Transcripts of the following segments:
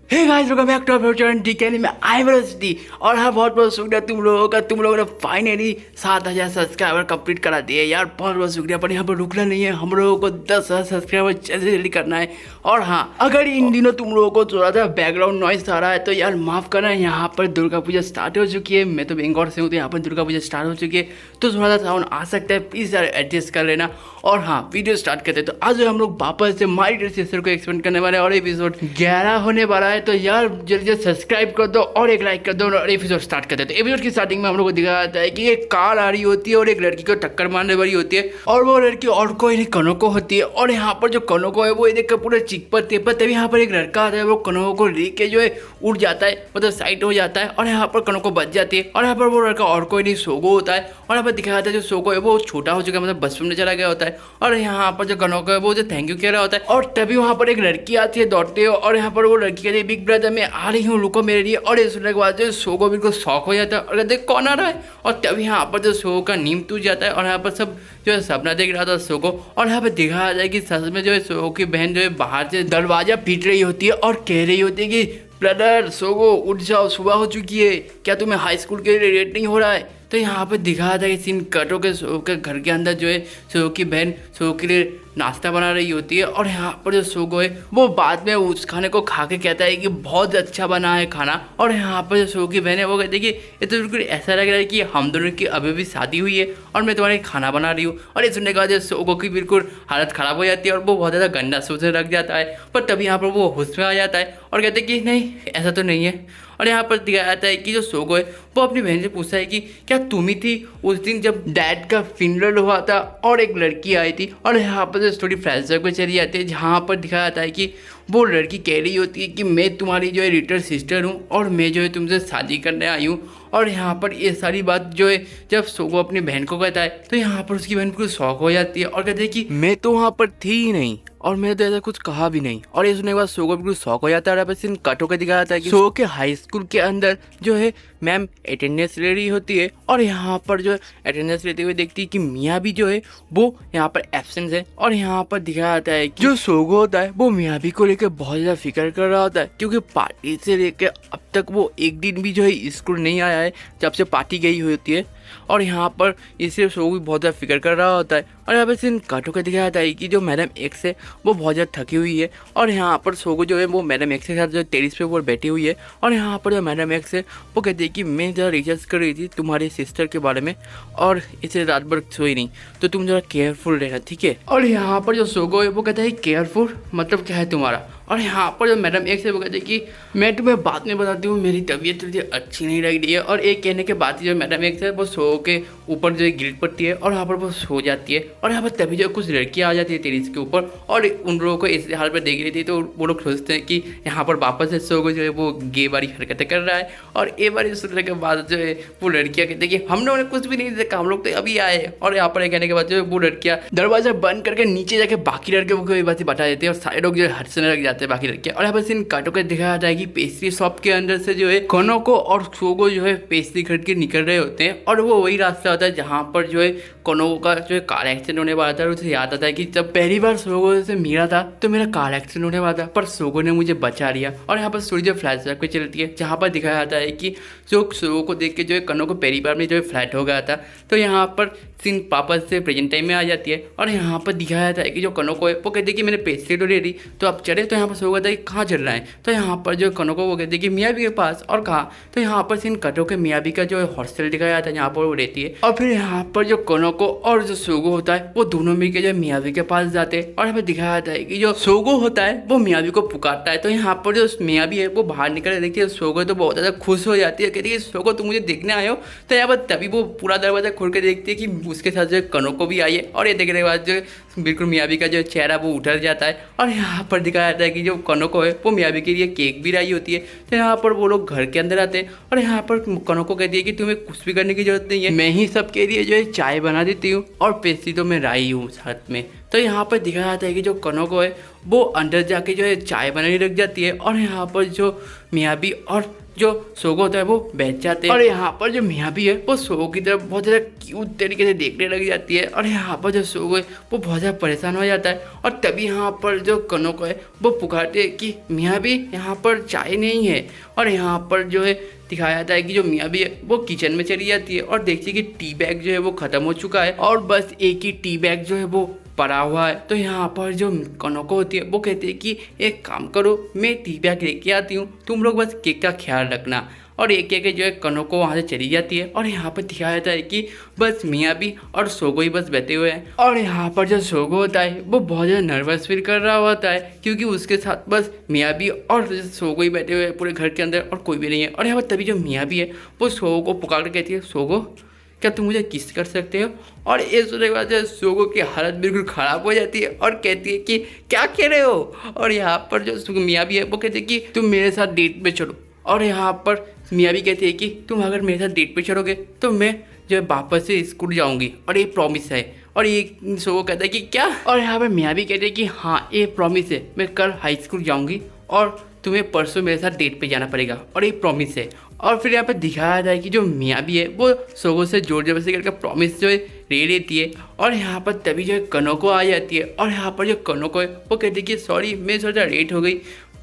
Hey guys welcome back to our channel DKL में आइवरसिटी। और हाँ, बहुत बहुत शुक्रिया तुम लोगों का। तुम लोगों ने फाइनली 7,000 सब्सक्राइबर कंप्लीट करा दिए यार, बहुत बहुत शुक्रिया। पर यहाँ पर रुकना नहीं है, हम लोगों को 10,000 सब्सक्राइबर जल्दी जल्दी करना है। और हाँ, अगर इन दिनों तुम लोगों को थोड़ा सा बैकग्राउंड नॉइस आ रहा है तो यार माफ़ करना। यहाँ पर दुर्गा पूजा स्टार्ट हो चुकी है, मैं तो बेंगलोर से हूँ तो यहाँ पर दुर्गा पूजा स्टार्ट हो चुकी है, तो थोड़ा सा साउंड आ सकता है, प्लीज़ यार एडजस्ट कर लेना। और हाँ, वीडियो स्टार्ट करते हैं। तो आज हम लोग वापस से माई सिस्टर को एक्सपेंड करने वाले हैं और एपिसोड 11 होने वाला है। तो यार जल्दी जल्दी सब्सक्राइब कर दो और एक लाइक कर दो और एपिसोड स्टार्ट करते हैं। तो एपिसोड की स्टार्टिंग में हम लोग को दिखाया जाता है कि एक कार आ रही होती है और एक लड़की को टक्कर मारने वाली होती है, और वो लड़की और कोई नहीं कनोको होती है। और यहाँ पर जो कनोको है वो देख कर पूरे चिकपर तेपर, तभी यहाँ पर एक लड़का आता है, वो कनोको को लेके जो है उड़ जाता है, मतलब साइड हो जाता है, और यहाँ पर कनोको बच जाती है। और यहाँ पर वो लड़का और कोई नहीं सोगो होता है। और यहाँ पर दिखाया जाता है जो सोगो है वो छोटा हो चुका है, मतलब बचपन में चला गया होता है। और यहाँ पर जो कनोको है वो जो थैंक यू कह रहा होता है। और तभी वहाँ पर एक लड़की आती है दौड़ते हुए, और यहाँ पर वो लड़की कहती है बिग ब्रदर मैं आ रही हूँ, रुको मेरे लिए। और ये सुनने के बाद जो सोगो बिल्कुल शौक हो जाता है और कहते कौन आ रहा है। और तभी यहाँ पर जो सोगो का नींद टूट जाता है, और यहाँ पर सब जो है सपना देख रहा था सोगो। और यहाँ पर दिखाया जाए कि सच में जो है सोगो की बहन जो है बाहर से दरवाजा पीट रही होती है और कह रही होती है कि ब्रदर सोगो उठ जाओ, सुबह हो चुकी है, क्या तुम्हें हाई स्कूल के लिए रेट नहीं हो रहा है। तो यहाँ पर दिखाया था कि सीन कटो के सोगो के घर के अंदर जो है सोगो की बहन सोगो के लिए नाश्ता बना रही होती है। और यहाँ पर जो सोगो है वो बाद में उस खाने को खा के कहता है कि बहुत अच्छा बना है खाना। और यहाँ पर जो सोगो की बहन है वो कहती है कि ये तो बिल्कुल ऐसा लग रहा है कि हम दोनों की अभी भी शादी हुई है और मैं तुम्हारे खाना बना रही हूँ। और ये सुनने के बाद सोगो की बिल्कुल हालत ख़राब हो जाती है और वो बहुत ज़्यादा गंदा सोचने लग जाता है। पर तभी यहाँ पर वो होश में आ जाता है और कहते हैं कि नहीं ऐसा तो नहीं है। और यहाँ पर दिखाया जाता है कि जो सोगो है वो अपनी बहन से पूछता है कि क्या तुम ही थी उस दिन जब डैड का फिनरल हुआ था और एक लड़की आई थी। और यहाँ पर जो स्टोरी फ्लैशबैक में चली जाती है, जहाँ पर दिखाया जाता है कि वो लड़की कह रही होती है कि मैं तुम्हारी जो है लिटिल सिस्टर हूँ और मैं जो है तुमसे शादी करने आई हूँ। और यहाँ पर ये सारी बात जो है जब सोगो अपनी बहन को कहता है तो यहाँ पर उसकी बहन बिल्कुल शौक हो जाती है और कहती है कि मैं तो वहाँ पर थी ही नहीं और मैंने तो ऐसा कुछ कहा भी नहीं। और ये सुनने के बाद सोगो बिल्कुल शौक हो जाता है। और बस इन कटो के दिखाया जाता है कि सोगो के हाई स्कूल के अंदर जो है मैम अटेंडेंस ले रही होती है, और यहाँ पर जो अटेंडेंस लेते हुए देखती है कि मियाँ भी जो है वो यहाँ पर एब्सेंट है। और यहाँ पर दिखाया जाता है कि जो सोगो होता है वो मियाँ भी को लेकर बहुत ज़्यादा फिक्र कर रहा होता है, क्योंकि पार्टी से लेकर अब तक वो एक दिन भी जो है स्कूल नहीं आया है जब से पार्टी गई होती है। और यहाँ पर इसलिए सोगो भी बहुत ज़्यादा फिक्र कर रहा होता है। और यहाँ पर सीन काटो का दिखाया जाता है कि जो मैडम एक्स है वो बहुत ज़्यादा थकी हुई है, और यहाँ पर सोगो जो है वो मैडम एक्स के साथ जो टेरिस पे वो बैठी हुई है। और यहाँ पर जो मैडम एक्स है वो कहती है कि मैं ज़रा रिसर्च कर रही थी तुम्हारी सिस्टर के बारे में और इसे रात भर सोई नहीं, तो तुम ज़रा केयरफुल रहना, ठीक है। और यहाँ पर जो सोगो है वो कहता है केयरफुल मतलब क्या है तुम्हारा। और यहाँ पर जो मैडम एक्स है वो कहते हैं कि मैं तुम्हें बाद में बताती हूँ, मेरी तबीयत मुझे अच्छी नहीं लग रही है। और एक कहने के बाद जो मैडम एक्स है वो सो के ऊपर जो है गिर पड़ती है और यहाँ पर वो सो जाती है। और यहाँ पर तभी जो कुछ लड़कियाँ आ जाती है टेरिस के ऊपर और उन लोगों को इस हाल पर देख रही थी, तो वो लोग सोचते हैं कि यहाँ पर वापस से सोगो जो है वो गे वाली हरकतें कर रहा है। और ये बारी सुनने के बाद जो है वो लड़कियाँ कहते हैं कि हम लोगों ने कुछ भी नहीं देखा, हम लोग तो अभी आए। और यहाँ पर कहने के बाद जो है वो लड़कियाँ दरवाजा बंद करके नीचे जाके बाकी लड़के को बात बता देते हैं और सारे लोग जो है हंसने लग जाते हैं बाकी लड़के। और यहाँ पर सीन काटो के दिखाया जाए कि पेस्ट्री शॉप के अंदर से जो है कनोको और सोगो जो है पेस्ट्री खरीद के निकल रहे होते हैं, और वो वही रास्ता होता है जहाँ पर जो है कनोको का जो है कार एक्सीडेंट होने वाला था। और उसे याद आता है कि जब पहली बार सोगो से मिला था तो मेरा कार एक्सीडेंट होने वाला था, पर सोगो ने मुझे बचा लिया। और यहाँ पर स्टोरी जो फ्लैशबैक पे चलती है, जहाँ पर दिखाया जाता है कि जो सोगो को देख के जो है कनोको पहली बार में जो है फ्लैट हो गया था। तो यहाँ पर सीन पापा से प्रेजेंट टाइम में आ जाती है, और यहाँ पर दिखाया जाता है कि जो कनोको है वो कहती है कि मैंने पेस्ट्री तो ले ली तो अब चले। तो यहाँ पर सोगो कहता है कहाँ चल रहा है, तो यहाँ पर जो कनोको वो कहती है कि मियाबी के पास। और कहाँ, तो यहाँ पर सीन कटो के मियाबी का जो है हॉस्टल दिखाया जाता है जहाँ पर वो रहती है। और फिर यहाँ पर जो कनोको और जो सोगो होता है वो दोनों मिलकर जो मियाबी के पास जाते हैं। और यहाँ पर दिखाया जाता है कि जो सोगो होता है वो मियाबी को पुकारता है। तो यहाँ पर जो मियाबी है वो बाहर निकल देखती है सोगो, तो बहुत ज़्यादा खुश हो जाती है, कहती है सोगो तुम मुझे देखने आए हो। तो यहाँ पर तभी वो पूरा दरवाजा खोल के देखती है कि उसके साथ जो कनोको भी आई है। और ये देखने के बाद जो बिल्कुल मियाबी का जो चेहरा वो उतर जाता है। और यहाँ पर दिखाया जाता है कि जो कनोको है वो मियाबी के लिए केक भी लाई होती है। तो यहाँ पर वो लोग घर के अंदर आते हैं, और यहाँ पर कनोको कहती है कि तुम्हें कुछ भी करने की जरूरत नहीं है, मैं ही सबके लिए जो है चाय बना देती हूँ और पेस्ट्री तो मैं लाई हूँ साथ में। तो यहाँ पर दिखाया जाता है कि जो कनोको है वो अंदर जाके जो है चाय बनाने लग जाती है और यहाँ पर जो मियाबी और जो सोगो होता है वो बैठ जाते हैं और यहाँ पर जो मियाबी है वो सोगो की तरफ बहुत ज़्यादा क्यूट तरीके से देखने लग जाती है और यहाँ पर जो सोगो है वो बहुत ज़्यादा परेशान हो जाता है और तभी यहाँ पर जो कनोको है वो पुकारते हैं कि मियाबी यहाँ पर चाय नहीं है और यहाँ पर जो है दिखाया जाता है कि जो मियाबी है वो किचन में चली जाती है और देखती है कि टी बैग जो है वो ख़त्म हो चुका है और बस एक ही टी बैग जो है वो पड़ा हुआ है। तो यहाँ पर जो कनोको होती है वो कहती है कि एक काम करो, मैं टी बैग लेके आती हूँ, तुम लोग बस केक का ख्याल रखना। और एक एक जो है कनोको वहाँ से चली जाती है और यहाँ पर दिखाया जाता है कि बस मियाबी और सोगो ही बस बैठे हुए हैं और यहाँ पर जो सोगो होता है वो बहुत ज़्यादा नर्वस फील कर रहा होता है क्योंकि उसके साथ बस मियाबी और सोगो ही बैठे हुए हैं पूरे घर के अंदर और कोई भी नहीं है। और यहाँ पर तभी जो मियाबी है वो सोगो को पुकार कर कहती है, सोगो क्या तुम मुझे किस कर सकते हो? और ये सुनने के बाद सोगो की हालत बिल्कुल ख़राब हो जाती है और कहती है कि क्या कह रहे हो? और यहाँ पर जो मियाबी है वो कहती है कि तुम मेरे साथ डेट पे चलो। और यहाँ पर मियाबी कहती है कि तुम अगर मेरे साथ डेट पे चलोगे तो मैं जो है वापस से स्कूल जाऊँगी और ये प्रॉमिस है। और ये सोगो कहता है कि क्या? और यहाँ पर मियाबी कहती है कि हाँ ये प्रॉमिस है, मैं कल हाई स्कूल जाऊँगी और तुम्हें परसों मेरे साथ डेट पे जाना पड़ेगा और ये प्रॉमिस है। और फिर यहाँ पे दिखाया जाता है कि जो मियाबी है वो सोगो से जोर जबरदस्ती करके प्रॉमिस जो है ले लेती है और यहाँ पर तभी जो है कनोको आ जाती है और यहाँ पर जो कनोको है वो कहती है कि सॉरी मैं थोड़ा लेट हो गई,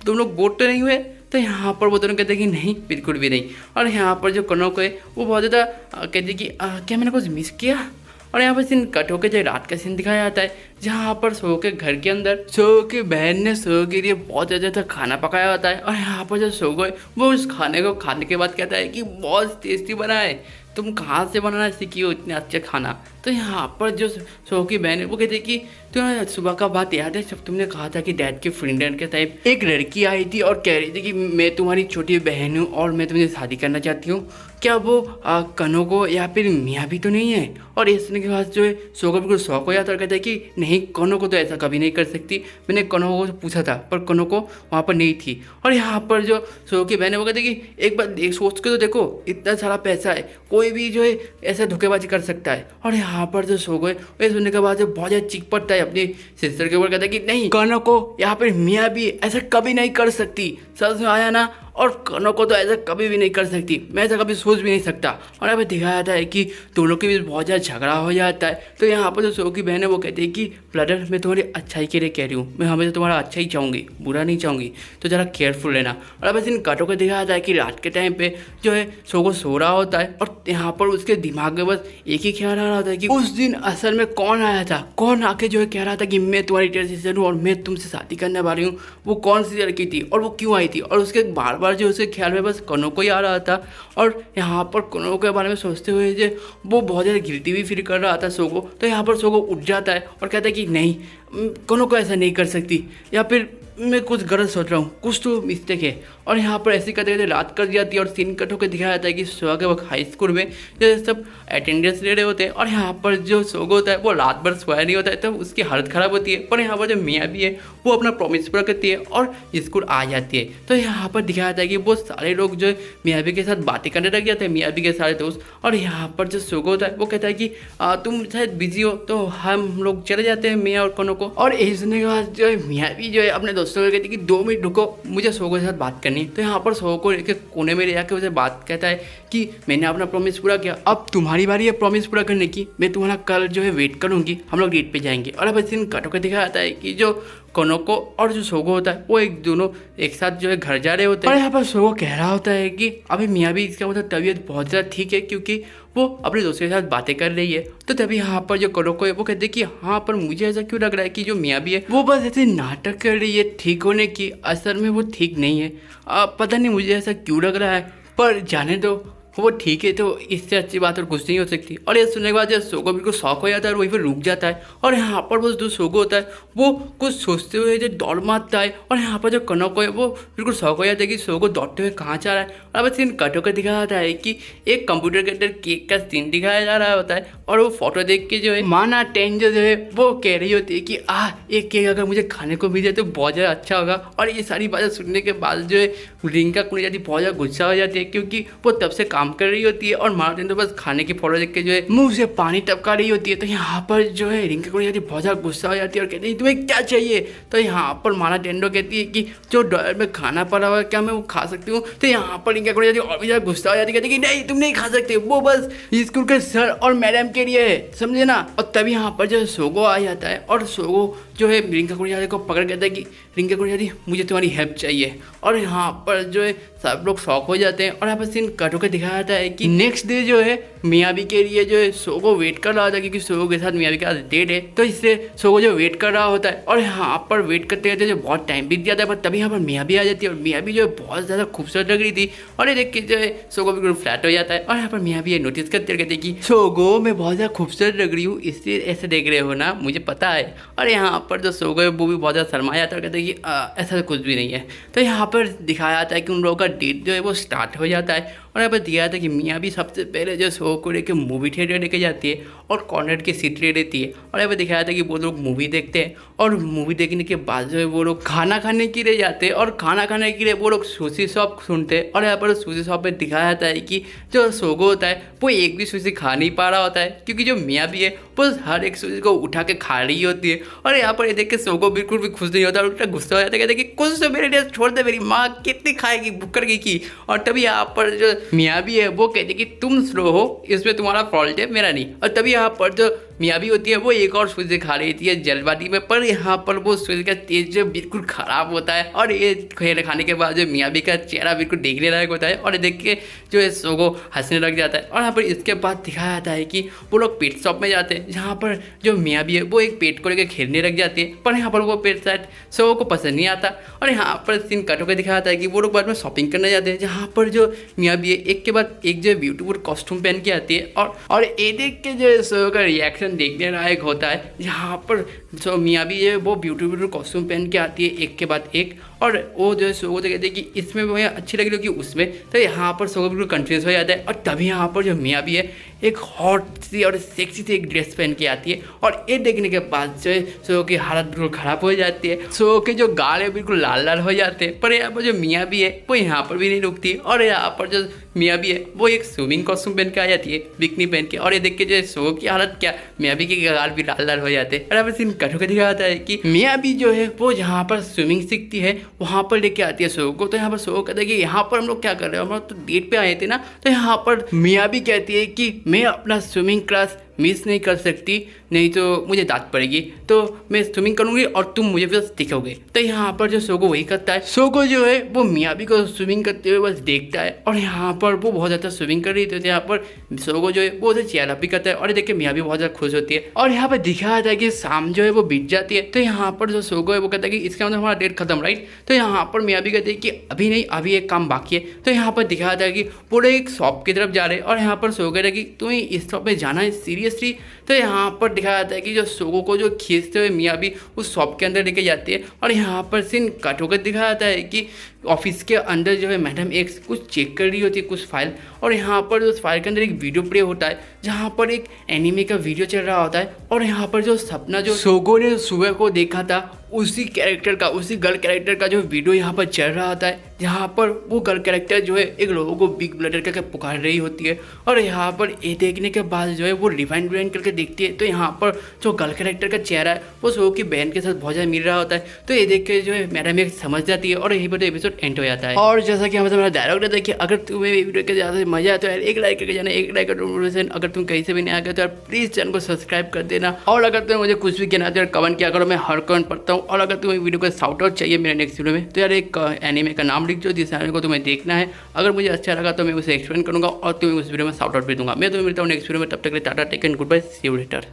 तुम लोग बोर तो नहीं हुए? तो यहाँ पर वो दोनों कहते हैं कि नहीं बिल्कुल भी नहीं। और यहाँ पर जो कनोको है वो बहुत ज़्यादा कहती है कि क्या मैंने कुछ मिस किया? और यहाँ पर सीन कट होकर जो रात का सीन दिखाया जाता है जहाँ पर सोगो के घर के अंदर सोगो की बहन ने सोगो के लिए बहुत ज़्यादा खाना पकाया होता है और यहाँ पर जो सोगो है वो उस खाने को खाने के बाद कहता है कि बहुत टेस्टी बना है, तुम कहाँ से बनाना सीखी हो इतने अच्छे खाना? तो यहाँ पर जो सोगो की बहन है वो कहती है कि तुम्हें सुबह का बात याद है जब तुमने कहा था कि डैड के फ्रेंड के टाइप एक लड़की आई थी और कह रही थी कि मैं तुम्हारी छोटी बहन हूँ और मैं तुम्हें शादी करना चाहती हूँ, क्या वो कनोको या फिर मियाबी तो नहीं है? और ये सुनने के बाद जो है सोगो बिल्कुल शौक हो जाता है और कहता है कि नहीं कनोको तो ऐसा कभी नहीं कर सकती, मैंने कनोको से पूछा था पर कनोको वहाँ पर नहीं थी। और यहाँ पर जो सोगो की बहन है वो कहती है कि एक बार सोच के तो देखो, इतना सारा पैसा है, कोई भी जो है ऐसा धोखेबाजी कर सकता है। और यहाँ पर जो सोगो है ये सुनने के बाद जो बहुत ज़्यादा चिक पड़ता है अपनी सिस्टर के ऊपर, कहता है कि नहीं कनोको यहाँ पर मियाबी ऐसा कभी नहीं कर सकती, समझ में आया ना? और कनोको तो ऐसा कभी भी नहीं कर सकती, मैं ऐसा कभी सोच भी नहीं सकता। और यहाँ पे दिखाया जाता है कि दोनों के बीच बहुत ज़्यादा झगड़ा हो जाता है। तो यहाँ पर जो सोगो की बहन है वो कहती है कि ब्रदर मैं तुम्हारी अच्छाई के लिए कह रही हूँ, मैं हमेशा तुम्हारा अच्छा ही चाहूँगी, बुरा नहीं चाहूँगी, तो ज़रा केयरफुल रहना। और अब इन कटों को दिखाया जाता है कि रात के टाइम पे जो है सोगो सो रहा होता है और यहाँ पर उसके दिमाग में बस एक ही ख्याल आ रहा होता है कि उस दिन असल में कौन आया था, कौन आके जो है कह रहा था कि मैं तुम्हारी सिस्टर हूँ और मैं तुमसे शादी करने वाली हूँ, वो कौन सी लड़की थी और वो क्यों आई थी? और उसके बार बार जो उसके ख्याल में बस कनोको ही आ रहा था। और यहाँ पर कनोको के बारे में सोचते हुए जो वो बहुत ज़्यादा गिल्टी भी फील कर रहा था सोगो। तो यहाँ पर सोगो उठ जाता है और कहता है कि नहीं कनोको ऐसा नहीं कर सकती, या फिर मैं कुछ गलत सोच रहा हूँ, कुछ तो मिस्टेक है। और यहाँ पर ऐसे करते करते रात कर जाती है और सीन कट होकर दिखाया जाता है कि सुबह के वक्त हाई स्कूल में जो सब अटेंडेंस ले रहे होते हैं और यहाँ पर जो सोगो होता है वो रात भर सोया नहीं होता है, तो उसकी हालत ख़राब होती है। पर यहाँ पर जो मियाबी है वो अपना प्रॉमिस पूरा करती है और स्कूल आ जाती है। तो यहाँ पर दिखाया जाता है कि वो सारे लोग जो मियाबी के साथ बातें करने लग जाते हैं, मियाबी के सारे दोस्त। और यहाँ पर जो सोगो होता है वो कहता है कि तुम शायद बिजी हो तो हम लोग चले जाते हैं मिया और कनोको। और यही सुनने के बाद जो है मियाबी जो है अपने दोस्तों को कहती है कि 2 मिनट रुको, मुझे सोगो के साथ बात करनी। तो यहाँ पर सोगो को एक कोने में ले जाकर उसे बात कहता है कि मैंने अपना प्रॉमिस पूरा किया, अब तुम्हारी बारी है प्रॉमिस पूरा करने की, मैं तुम्हारा कल जो है वेट करूँगी, हम लोग डेट पे जाएंगे। और अब इस दिन कट होकर दिखाया जाता है कि जो कनोको और जो सोगो होता है वो दोनों एक साथ जो है घर जा रहे होते हैं। और यहाँ पर सोगो कह रहा होता है कि अभी मियाबी इसका मतलब तबीयत बहुत ज़्यादा ठीक है क्योंकि वो अपने दोस्तों के साथ बातें कर रही है। तो तभी यहाँ पर जो कनोको है वो कहते हैं कि हाँ पर मुझे ऐसा क्यों लग रहा है कि जो मियाबी है वो बस ऐसे नाटक कर रही है ठीक होने की, असल में वो ठीक नहीं है। पता नहीं मुझे ऐसा क्यों लग रहा है, पर जाने दो, वो ठीक है, तो इससे अच्छी बात और कुछ नहीं हो सकती। और ये सुनने के बाद जब सोगो बिल्कुल शौक हो जाता है और वहीं पर रुक जाता है। और यहाँ पर वो जो सोगो होता है वो कुछ सोचते हुए जो दौड़ मारता है और यहाँ पर जो कनोको है वो बिल्कुल शौक हो जाता है कि सोगो दौड़ते हुए कहाँ जा रहा है। और अब सीन कट होकर दिखाया जाता है कि एक कंप्यूटर के अंदर केक का सीन दिखाया जा रहा होता है और वो फोटो देख के जो है माना टेन जो है वो कह रही होती है कि एक केक अगर मुझे खाने को मिल जाए तो बहुत ज़्यादा अच्छा होगा। और ये सारी बातें सुनने के बाद जो है रिंका कुनी जाती बहुत ज़्यादा गुस्सा हो जाती है क्योंकि वो तब से काम कर रही होती है और माला टेंडो बस खाने की फोटो देख के जो है मुंह से पानी टपका रही होती है। तो यहाँ पर जो है रिंका कोडियाली बहुत ज़्यादा गुस्सा हो जाती है और कहती है तुम्हें क्या चाहिए। तो यहाँ पर माला टेंडो कहती है कि जो ड्रॉयर में खाना पड़ा हुआ है क्या मैं वो खा सकती हूँ। तो यहाँ पर रिंका कोडियाली और भी ज़्यादा गुस्सा हो जाती है, कहती है कि नहीं तुम नहीं खा सकते, वो बस स्कूल के सर और मैडम के लिए है, समझे ना। और तभी यहाँ पर जो सोगो आ जाता है और सोगो जो है रिंका कोडियाली को पकड़ कहता है कि रिंका कोडियाली मुझे तुम्हारी हेल्प चाहिए। और यहाँ पर जो है सब लोग शॉक हो जाते हैं और यहाँ पर सीन कट होकर दिखाया जाता है कि नेक्स्ट डे जो है मियाबी के लिए जो है सोगो वेट कर रहा था, क्योंकि सोगो के साथ मियाबी का डेट है। तो इससे सोगो जो वेट कर रहा होता है और यहाँ पर वेट करते रहते जो बहुत टाइम बीत जाता है। पर तभी यहाँ पर मियाबी आ जाती है और मियाबी जो है बहुत ज़्यादा खूबसूरत लग रही थी और ये देख के जो है सोगो बिल्कुल फ्लैट हो जाता है। और यहाँ पर मियाबी ये नोटिस करते कहते कि सोगो मैं बहुत ज़्यादा खूबसूरत लग रही हूँ इसलिए ऐसे देख रहे हो ना, मुझे पता है। और यहाँ पर जो सोगो है वो भी बहुत ज़्यादा शर्मा जाता है, कहते हैं कि ऐसा कुछ भी नहीं है। तो यहाँ पर दिखाया जाता है कि उन लोगों का डेट जो है वो स्टार्ट हो जाता है और यहाँ पर दिया जाता है कि मियाबी सबसे पहले जो सोगो को लेकर मूवी थिएटर लेके जाती है और कॉर्नर की सीट ले लेती है। और यहाँ पर दिखाया जाता है कि वो लोग मूवी देखते हैं और मूवी देखने के बाद जो है वो लोग खाना खाने के लिए जाते हैं और खाना खाने के लिए वो लोग सुशी शॉप सुनते हैं। और यहाँ पर सुशी शॉप में दिखाया जाता है कि जो सोगो होता है वो एक भी सुशी खा नहीं पा रहा होता है, क्योंकि जो मियाबी है वो हर एक सुशी को उठा के खा रही होती है। और यहाँ पर ये देख के सोगो बिल्कुल भी खुश नहीं होता और उल्टा गुस्सा हो जाता है, कहते हैं कि कुछ तो मेरे लिए छोड़ दे, मेरी माँ कितनी खाएगी, भूख कर गई की। और तभी यहाँ पर जो मियाबी है वो कहती है कि तुम स्लो हो, इसमें तुम्हारा फॉल्ट है, मेरा नहीं। और तभी यहाँ पर जो मियाबी होती है वो एक और सुशी खा रही थी जल्दबाजी में, पर यहाँ पर वो सुशी का तेज जो बिल्कुल खराब होता है और ये खाने के बाद जो मियाबी का चेहरा बिल्कुल देखने लायक होता है और देख के जो है सोगो हंसने लग जाता है। और यहाँ पर इसके बाद दिखाया जाता है कि वो लोग पेट शॉप में जाते हैं, जहाँ पर जो मियाबी है वो एक पेट को लेकर खेलने लग जाती है, पर यहाँ पर वो पेट शायद सोगो को पसंद नहीं आता। और यहाँ पर सीन कट होकर दिखाया जाता है कि वो लोग बाद में शॉपिंग करने जाते हैं, जहाँ पर जो मियाबी है एक के बाद एक जो ब्यूटीफुल कॉस्ट्यूम पहन के आती है और ये देख के जो सोगो का रिएक्शन देखने लायक होता है, जहाँ पर जो मियाबी है वो ब्यूटीफुल कॉस्ट्यूम पहन के आती है एक के बाद एक। और वो जो है सोगो तो कहते हैं कि इसमें वो अच्छी लगी कि उसमें। तो यहाँ पर सोगो बिल्कुल कंफ्यूज हो जाता है और तभी यहाँ पर जो मियाबी है एक हॉट सी और सेक्सी सी एक ड्रेस पहन के आती है और ये देखने के बाद जो है सोगो की हालत बिल्कुल ख़राब हो जाती है। सोगो के जो गाल है बिल्कुल लाल लाल हो जाते हैं। पर यहाँ पर जो मियाबी है वो यहाँ पर भी नहीं रुकती और यहाँ पर जो मियाबी है वो एक स्विमिंग कॉस्ट्यूम पहन के आ जाती है, बिकनी पहन के। और ये देख के जो है सोगो की हालत क्या, मियाबी के गाल भी लाल लाल हो जाते हैं। और यहाँ पर सीन कट होकर दिखाया जाता है कि मियाबी जो है वो जहाँ पर स्विमिंग सीखती है वहाँ पर लेके आती है सोगो को। तो यहाँ पर सोगो कहता है कि यहाँ पर हम लोग क्या कर रहे हैं, हम लोग तो डेट पे आए थे ना। तो यहाँ पर मियाबी कहती है कि मैं अपना स्विमिंग क्लास मिस नहीं कर सकती, नहीं तो मुझे डांट पड़ेगी, तो मैं स्विमिंग करूँगी और तुम मुझे बस दिखोगे। तो यहाँ पर जो सोगो वही करता है। सोगो जो है वो मियाबी को स्विमिंग करते हुए बस देखता है और यहाँ पर वो बहुत ज़्यादा स्विमिंग कर रही थी। तो यहाँ पर सोगो जो है वो उसे चेयर अप भी करता है और ये देख के मियाबी बहुत ज़्यादा खुश होती है। और यहाँ पर दिखाया जाता है कि शाम जो है वो बीत जाती है। तो यहाँ पर जो सोगो है वो कहता है कि इसका मतलब हमारा डेट खत्म, राइट। तो यहाँ पर मियाबी कहती है कि अभी नहीं, अभी एक काम बाकी है। तो यहाँ पर दिखाया जाता है कि पूरे एक शॉप की तरफ जा रहे हैं और यहाँ पर सोगो कहता है कि तुम्हें इस शॉप में जाना है सीरियसली। तो यहाँ पर दिखाया जाता है कि जो सोगो को जो खींचते हुए मियाबी उस शॉप के अंदर लेके जाती है। और यहाँ पर सीन कट होकर दिखाया जाता है कि ऑफिस के अंदर जो है मैडम एक्स कुछ चेक कर रही होती है, कुछ फाइल। और यहाँ पर उस फाइल के अंदर एक वीडियो प्ले होता है, जहाँ पर एक एनिमे का वीडियो चल रहा होता है। और यहाँ पर जो सपना जो सोगो ने सुबह को देखा था उसी कैरेक्टर का, उसी गर्ल कैरेक्टर का जो वीडियो यहाँ पर चल रहा होता है, जहाँ पर वो गर्ल कैरेक्टर जो है एक लोगों को बिग ब्रदर करके पुकार रही होती है। और यहाँ पर ये देखने के बाद जो है वो रिवाइंड करके देखती है। तो यहाँ पर जो गर्ल कैरेक्टर का चेहरा है वो सोगो की बहन के साथ बहुत ज़्यादा मिल रहा होता है। तो ये देख के जो है मैडम एक समझ जाती है और यहीं पर एपिसोड एंड हो जाता है। और जैसा कि हमारा डायलॉग रहता है कि अगर तुम्हें वीडियो के ज़्यादा मजा आता है एक लाइक करके जाना, एक लाइक कर। अगर तुम कहीं से भी नहीं आ गए तो यार प्लीज़ चैनल को सब्सक्राइब कर देना। और अगर तुम्हें मुझे कुछ भी कहना तो यार कमेंट किया करो, मैं हर कमेंट पढ़ता हूँ। और अगर तुम्हें वीडियो को शाउट आउट चाहिए मेरे नेक्स्ट वीडियो में तो यार एक एनीमे का नाम लिख दो जिस एनीमे को तुम्हें देखना है। अगर मुझे अच्छा लगा तो मैं उसे एक्सप्लेन करूँगा और तुम्हें उस वीडियो में शाउट आउट भी दूंगा। मैं तुम्हें मिलता हूँ नेक्स्ट वीडियो में, तब तक के लिए tata take and good bye, see you letter.